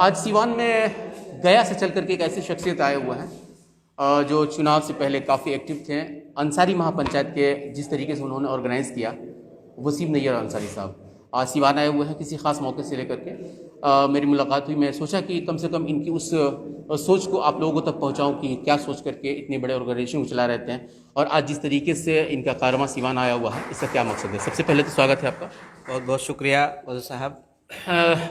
आज सीवान में गया से चल करके एक ऐसी शख्सियत आए हुए हैं जो चुनाव से पहले काफ़ी एक्टिव थे। अंसारी महापंचायत के जिस तरीके से उन्होंने ऑर्गेनाइज़ किया, वसीम नैयर अंसारी साहब आज सीवान आए हुए हैं किसी ख़ास मौके से लेकर के। मेरी मुलाकात हुई, मैं सोचा कि कम से कम इनकी उस सोच को आप लोगों तक पहुंचाऊं कि क्या सोच करके इतने बड़े ऑर्गेनाइजेशन को चला रहते हैं और आज जिस तरीके से इनका कारवां सीवान आया हुआ है, इसका क्या मकसद है। सबसे पहले तो स्वागत है आपका। बहुत बहुत शुक्रिया वज़ीर साहब।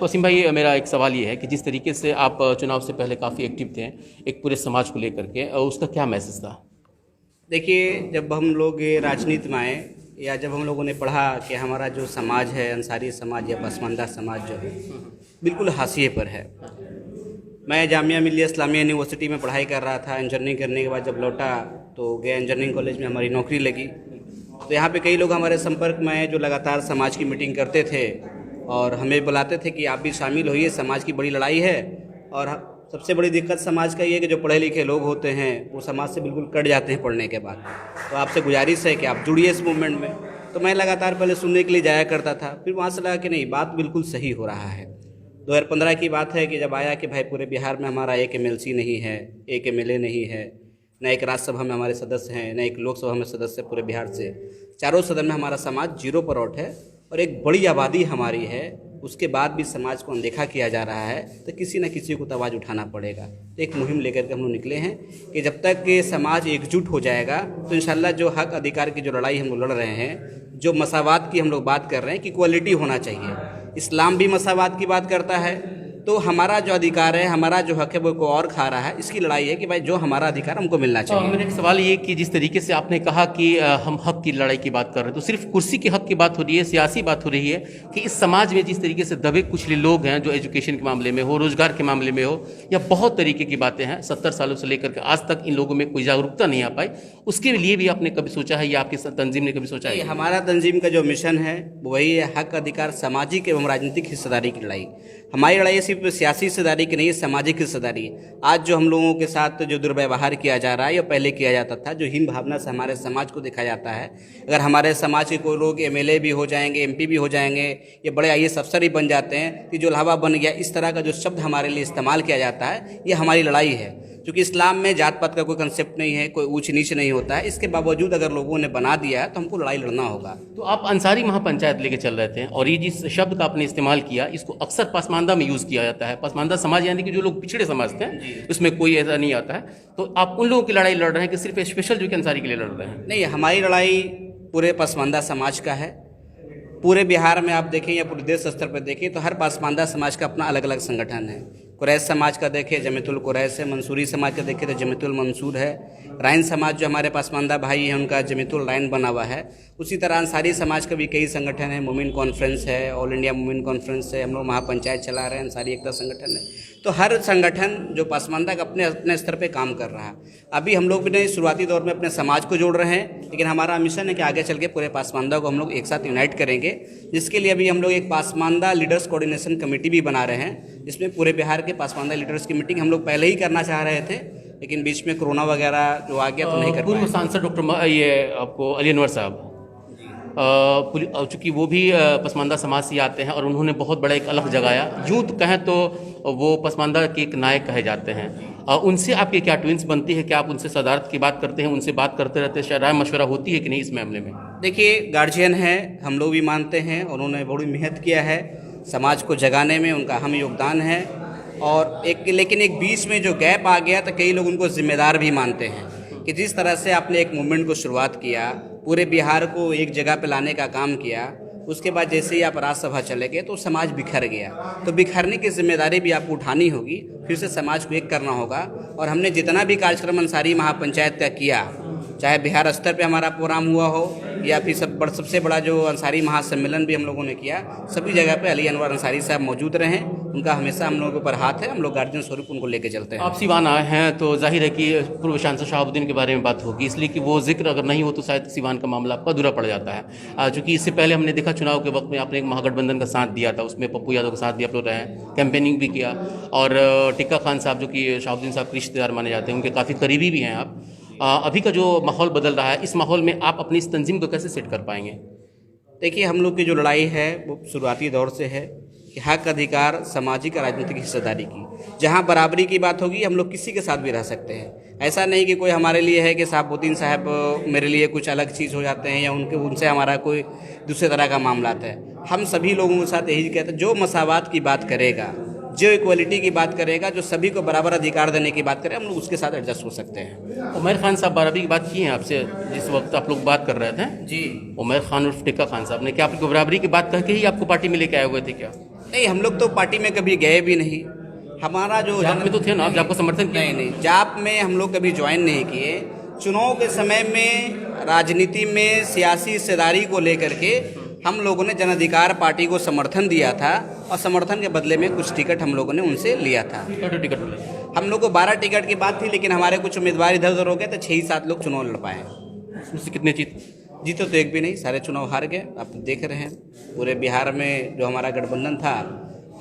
वसीम भाई, मेरा एक सवाल ये है कि जिस तरीके से आप चुनाव से पहले काफ़ी एक्टिव थे एक पूरे समाज को लेकर के, उसका क्या मैसेज था? देखिए, जब हम लोग ये राजनीति में आए या जब हम लोगों ने पढ़ा कि हमारा जो समाज है, अंसारी समाज या पसमानदा समाज जो है बिल्कुल हाशिए पर है। मैं जामिया मिल्लिया इस्लामिया यूनिवर्सिटी में पढ़ाई कर रहा था। इंजीनियरिंग करने के बाद जब लौटा तो गया इंजीनियरिंग कॉलेज में हमारी नौकरी लगी। तो यहाँ पे कई लोग हमारे संपर्क में आए जो लगातार समाज की मीटिंग करते थे और हमें बुलाते थे कि आप भी शामिल होइए, समाज की बड़ी लड़ाई है। और सबसे बड़ी दिक्कत समाज का ये है कि जो पढ़े लिखे लोग होते हैं वो समाज से बिल्कुल कट जाते हैं पढ़ने के बाद। तो आपसे गुजारिश है कि आप जुड़िए इस मूवमेंट में। तो मैं लगातार पहले सुनने के लिए जाया करता था, फिर वहाँ से लगा कि नहीं, बात बिल्कुल सही हो रहा है। 2015 की बात है कि जब आया कि भाई पूरे बिहार में हमारा एक MLC नहीं है, एक MLA नहीं है, न एक राज्यसभा में हमारे सदस्य हैं, न एक लोकसभा में सदस्य पूरे बिहार से। चारों सदन में हमारा समाज 0 पर आउट है और एक बड़ी आबादी हमारी है। उसके बाद भी समाज को अनदेखा किया जा रहा है, तो किसी न किसी को तो आवाज़ उठाना पड़ेगा। तो एक मुहिम लेकर के हम लोग निकले हैं कि जब तक कि समाज एकजुट हो जाएगा तो इंशाल्लाह जो हक अधिकार की जो लड़ाई हम लोग लड़ रहे हैं, जो मसावात की हम लोग बात कर रहे हैं कि इक्वलिटी होना चाहिए। इस्लाम भी मसावात की बात करता है, तो हमारा जो अधिकार है, हमारा जो हक है वो कोई और खा रहा है। इसकी लड़ाई है कि भाई जो हमारा अधिकार हमको मिलना चाहिए। मेरा एक सवाल ये कि जिस तरीके से आपने कहा कि हम हक की लड़ाई की बात कर रहे हैं, तो सिर्फ कुर्सी के हक की बात हो रही है, सियासी बात हो रही है कि इस समाज में जिस तरीके से दबे कुचले लोग हैं, जो एजुकेशन के मामले में हो, रोजगार के मामले में हो, या बहुत तरीके की बातें हैं, 70 सालों से लेकर के आज तक इन लोगों में कोई जागरूकता नहीं आ पाई, उसके लिए भी आपने कभी सोचा है या आपकी तंजीम ने कभी सोचा है? हमारा तंजीम का जो मिशन है वही है हक अधिकार, सामाजिक एवं राजनीतिक हिस्सेदारी की लड़ाई। हमारी लड़ाई सिर्फ सियासी हिस्सेदारी की नहीं है, सामाजिक हिस्सेदारी है। आज जो हम लोगों के साथ जो दुर्व्यवहार किया जा रहा है या पहले किया जाता था, जो हीन भावना से हमारे समाज को देखा जाता है, अगर हमारे समाज के कोई लोग MLA भी हो जाएंगे, MP भी हो जाएंगे, ये बड़े IAS अफसर भी बन जाते हैं कि जो लावा बन गया, इस तरह का जो शब्द हमारे लिए इस्तेमाल किया जाता है, ये हमारी लड़ाई है। क्योंकि इस्लाम में जात पात का कोई कंसेप्ट नहीं है, कोई ऊंच नीच नहीं होता है। इसके बावजूद अगर लोगों ने बना दिया है तो हमको लड़ाई लड़ना होगा। तो आप अंसारी महापंचायत लेके चल रहे थे और ये जिस शब्द का आपने इस्तेमाल किया, इसको अक्सर पसमानदा में यूज़ किया जाता है। पसमानदा समाज यानी कि जो लोग पिछड़े समाज थे, उसमें कोई ऐसा नहीं आता है। तो आप उन लोगों की लड़ाई लड़ रहे हैं कि सिर्फ स्पेशल जो कि अंसारी के लिए लड़ रहे हैं? नहीं, हमारी लड़ाई पूरे पसमानदा समाज का है। पूरे बिहार में आप देखें या पूरे देश स्तर पर देखें तो हर पसमानदा समाज का अपना अलग अलग संगठन है। कुरैश समाज का देखें जमीयतुल कुरैश है, मंसूरी समाज का देखें तो जमीयतुल मंसूर है, राइन समाज जो हमारे पसमानदा भाई हैं उनका जमीयतुल राइन बना हुआ है। उसी तरह अंसारी समाज का भी कई संगठन है, मोमिन कॉन्फ्रेंस है, ऑल इंडिया मोमिन कॉन्फ्रेंस है, हम लोग महापंचायत चला रहे हैं, अंसारी एकता संगठन है। तो हर संगठन जो पसमानदा का अपने अपने स्तर पे काम कर रहा है। अभी हम लोग भी शुरुआती दौर में अपने समाज को जोड़ रहे हैं, लेकिन हमारा मिशन है कि आगे चल के पूरे पसमानदा को हम लोग एक साथ यूनाइट करेंगे, जिसके लिए अभी हम लोग एक पसमानदा लीडर्स कोऑर्डिनेशन कमेटी भी बना रहे हैं, जिसमें पूरे बिहार के पसमानदा लीडर्स की मीटिंग हम लोग पहले ही करना चाह रहे थे, लेकिन बीच में कोरोना वगैरह जो आ गया तो नहीं कर पाए। पूर्व सांसद डॉक्टर ये आपको अली अनवर साहब, चूँकि वो भी पसमानदा समाज से आते हैं और उन्होंने बहुत बड़ा एक अलग जगाया, यूँ तो कहें तो वो पसमानदा के एक नायक कहे जाते हैं। उनसे आपकी क्या ट्विंस बनती है? क्या आप उनसे सदारत की बात करते हैं, उनसे बात करते रहते हैं, राय मशवरा होती है कि नहीं इस मामले में? देखिए, गार्जियन है, हम लोग भी मानते हैं, उन्होंने बड़ी मेहनत किया है समाज को जगाने में, उनका अहम योगदान है। और लेकिन एक बीच में जो गैप आ गया तो कई लोग उनको जिम्मेदार भी मानते हैं कि जिस तरह से आपने एक मूवमेंट को शुरुआत किया, पूरे बिहार को एक जगह पे लाने का काम किया, उसके बाद जैसे ही आप राज्यसभा चले गए तो समाज बिखर गया। तो बिखरने की जिम्मेदारी भी आपको उठानी होगी, फिर से समाज को एक करना होगा। और हमने जितना भी कार्यक्रम अंसारी महापंचायत का किया, चाहे बिहार स्तर पे हमारा प्रोग्राम हुआ हो या फिर सबसे बड़ा जो अंसारी महासम्मेलन भी हम लोगों ने किया, सभी जगह पे अली अनवर अंसारी साहब मौजूद रहे। उनका हमेशा हम लोगों के ऊपर हाथ है, हम लोग गार्जियन स्वरूप उनको लेके चलते हैं। आप सीवान आए हैं तो जाहिर है कि पूर्व सांसद शहाबुद्दीन के बारे में बात होगी, इसलिए कि वो जिक्र अगर नहीं हो तो शायद सीवान का मामला आपका अधूरा पड़ जाता है। चूँकि इससे पहले हमने देखा चुनाव के वक्त में आपने एक महागठबंधन का साथ दिया था, उसमें पप्पू यादव का साथ भी आप लोग रहे, कैंपेनिंग भी किया। और टिक्का खान साहब जो कि शहाबुद्दीन साहब के रिश्तेदार माने जाते हैं, उनके काफ़ी करीबी भी हैं आप। अभी का जो माहौल बदल रहा है, इस माहौल में आप अपनी इस तंजीम को कैसे सेट कर पाएंगे? देखिए, हम लोग की जो लड़ाई है वो शुरुआती दौर से है। कि हक, अधिकार, सामाजिक और राजनीतिक हिस्सेदारी की। जहाँ बराबरी की बात होगी हम लोग किसी के साथ भी रह सकते हैं। ऐसा नहीं कि कोई हमारे लिए है कि शहाबुद्दीन साहब मेरे लिए कुछ अलग चीज़ हो जाते हैं या उनसे हमारा कोई दूसरे तरह का मामला है। हम सभी लोगों के साथ यही कहते हैं, जो मसावात की बात करेगा, जो इक्वलिटी की बात करेगा, जो सभी को बराबर अधिकार देने की बात करें, हम लोग उसके साथ एडजस्ट हो सकते हैं। उमर खान साहब बराबरी की बात की है आपसे जिस वक्त आप लोग बात कर रहे थे? जी, उमर खान उर्फ टिक्का खान साहब ने क्या आपको बराबरी की बात कह के ही आपको पार्टी में लेके आए हुए थे क्या? नहीं, हम लोग तो पार्टी में कभी गए भी नहीं। हमारा जो जाप में तो थे ना आप, आपको समर्थन किया? नहीं, जाप में हम लोग कभी ज्वाइन नहीं किए। चुनाव के समय में राजनीति में सियासी हिस्सेदारी को लेकर के हम लोगों ने जन अधिकार पार्टी को समर्थन दिया था और समर्थन के बदले में कुछ टिकट हम लोगों ने उनसे लिया था। टिकट मिले? हम लोग को 12 टिकट की बात थी, लेकिन हमारे कुछ उम्मीदवार इधर उधर हो गए तो 6-7 लोग चुनाव लड़ पाए। उसमें कितने जीते तो एक भी नहीं, सारे चुनाव हार गए। आप देख रहे हैं पूरे बिहार में जो हमारा गठबंधन था,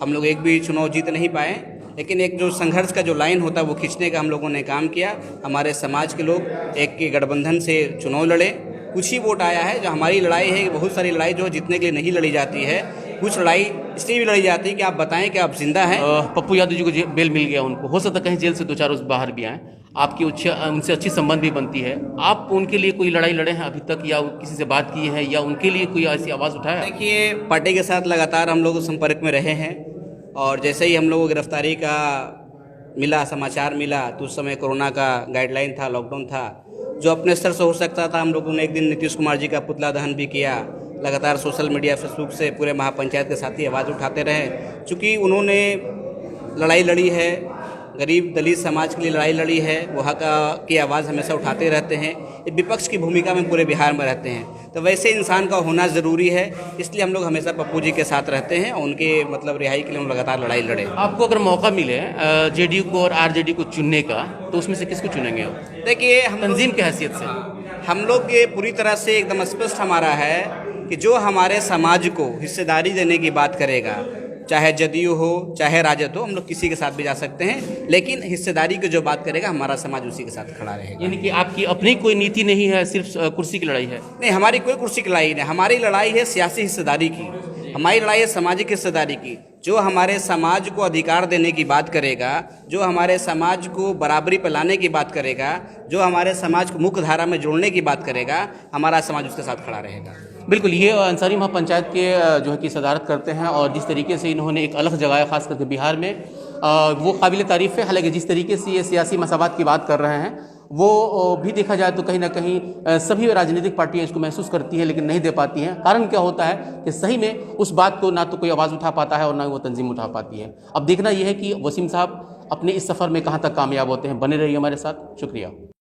हम लोग एक भी चुनाव जीत नहीं पाए। लेकिन एक जो संघर्ष का जो लाइन होता है वो खींचने का हम लोगों ने काम किया। हमारे समाज के लोग एक के गठबंधन से चुनाव लड़े, कुछ ही वोट आया है। जो हमारी लड़ाई है, बहुत सारी लड़ाई जो जीतने के लिए नहीं लड़ी जाती है, कुछ लड़ाई इसलिए भी लड़ी जाती है कि आप बताएं कि आप जिंदा हैं। पप्पू यादव जी को बेल मिल गया, उनको हो सकता कहीं जेल से 2-4 रोज बाहर भी आए, आपकी उनसे अच्छी संबंध भी बनती है। आप उनके लिए कोई लड़ाई लड़े हैं अभी तक, या किसी से बात की है, या उनके लिए कोई ऐसी आवाज़ उठाया? देखिए, पार्टी के साथ लगातार हम लोग संपर्क में रहे हैं और जैसे ही हम लोगों को गिरफ्तारी का मिला, समाचार मिला, तो उस समय कोरोना का गाइडलाइन था, लॉकडाउन था, जो अपने स्तर से हो सकता था हम लोगों ने एक दिन नीतीश कुमार जी का पुतला दहन भी किया। लगातार सोशल मीडिया, फेसबुक से पूरे महापंचायत के साथ ही आवाज़ उठाते रहे। चूँकि उन्होंने लड़ाई लड़ी है, गरीब दलित समाज के लिए लड़ाई लड़ी है, वो हक की आवाज़ हमेशा उठाते रहते हैं। एक विपक्ष की भूमिका में पूरे बिहार में रहते हैं, तो वैसे इंसान का होना ज़रूरी है। इसलिए हम लोग हमेशा पप्पू जी के साथ रहते हैं और उनके रिहाई के लिए हम लगातार लड़ाई लड़े। आपको अगर मौका मिले जेडीयू को और आरजेडी को चुनने का, तो उसमें से किसको चुनेंगे आप? देखिए, हम तंजीम की हैसियत से हम लोग ये पूरी तरह से एकदम स्पष्ट हमारा है कि जो हमारे समाज को हिस्सेदारी देने की बात करेगा, चाहे जदयू हो चाहे राजद हो, हम लोग किसी के साथ भी जा सकते हैं, लेकिन हिस्सेदारी की जो बात करेगा हमारा समाज उसी के साथ खड़ा रहेगा। यानी कि आपकी अपनी कोई नीति नहीं है, सिर्फ कुर्सी की लड़ाई है? नहीं, हमारी कोई कुर्सी की लड़ाई नहीं, हमारी लड़ाई है सियासी हिस्सेदारी की, हमारी लड़ाई है सामाजिक हिस्सेदारी की। जो हमारे समाज को अधिकार देने की बात करेगा, जो हमारे समाज को बराबरी पर लाने की बात करेगा, जो हमारे समाज को मुख्य धारा में जोड़ने की बात करेगा, हमारा समाज उसके साथ खड़ा रहेगा। बिल्कुल, ये अंसारी महापंचायत के जो है कि सदारत करते हैं, और जिस तरीके से इन्होंने एक अलग जगह खास करके बिहार में, वो काबिल तारीफ़ है। हालांकि जिस तरीके से ये सियासी मसावात की बात कर रहे हैं, वो भी देखा जाए तो कहीं ना कहीं सभी राजनीतिक पार्टियां इसको महसूस करती हैं, लेकिन नहीं दे पाती हैं। कारण क्या होता है कि सही में उस बात को ना तो कोई आवाज़ उठा पाता है और ना वो तंजीम उठा पाती है। अब देखना यह है कि वसीम साहब अपने इस सफ़र में कहाँ तक कामयाब होते हैं। बने रहिए हमारे साथ। शुक्रिया।